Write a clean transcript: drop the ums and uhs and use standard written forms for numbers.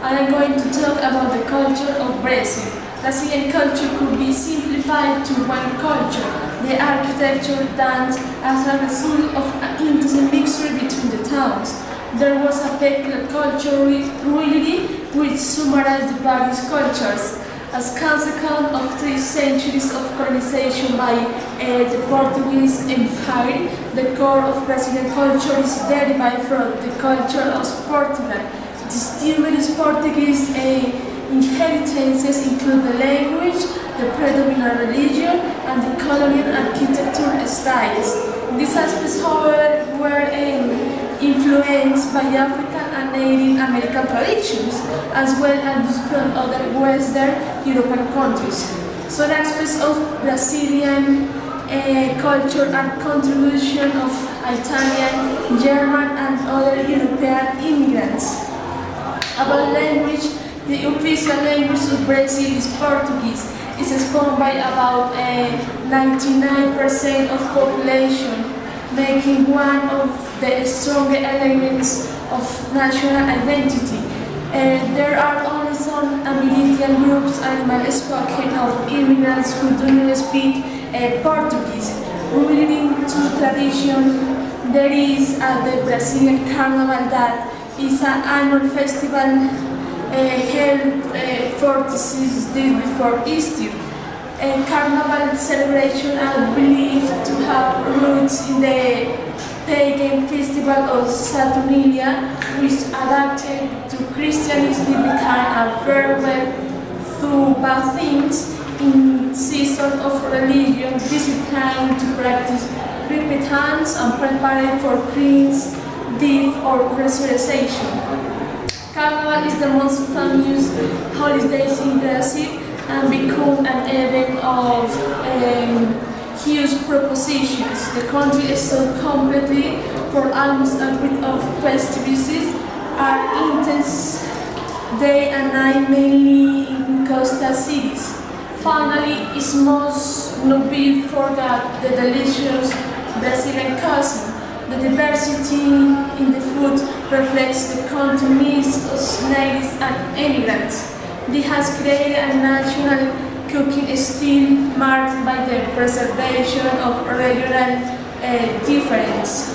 and I'm going to talk about the culture of Brazil. Brazilian culture could be simplified to one culture, the architecture, dance, as a result of an intense mixture between the towns. There was a peculiar culture reality which summarized the various cultures. As consequence of 3 centuries of colonization by the Portuguese Empire, the core of Brazilian culture is derived from the culture of Portugal. These numerous Portuguese inheritances include the language, the predominant religion, and the colonial architectural styles. These aspects, however, were influenced by African and Native American traditions, as well as from other Western European countries. Some aspects of Brazilian culture are contribution of Italian, German, and other European immigrants. About language, the official language of Brazil is Portuguese. It is spoken by about 99% of population, making one of the strongest elements of national identity. There are only some Amerindian groups and spoken of immigrants who do not speak Portuguese. Relating to tradition, there is the Brazilian Carnival that is an annual festival held 46 days before Easter. Carnival celebration are believed to have roots in the pagan festival of Saturnalia, which adapted to Christianity became a farewell to bad things in season of religion, discipline to practice repentance and prepare for Christ's death or resurrection. Carnival is the most famous holiday in Brazil and become an event of huge proportions. The country is so completely for almost a group of festivities are intense day and night, mainly in coastal cities. Finally, it must not be forgot the delicious Brazilian cuisine. The diversity in the food reflects the country mix of natives and immigrants. This has created a national cooking style marked by the preservation of regional difference.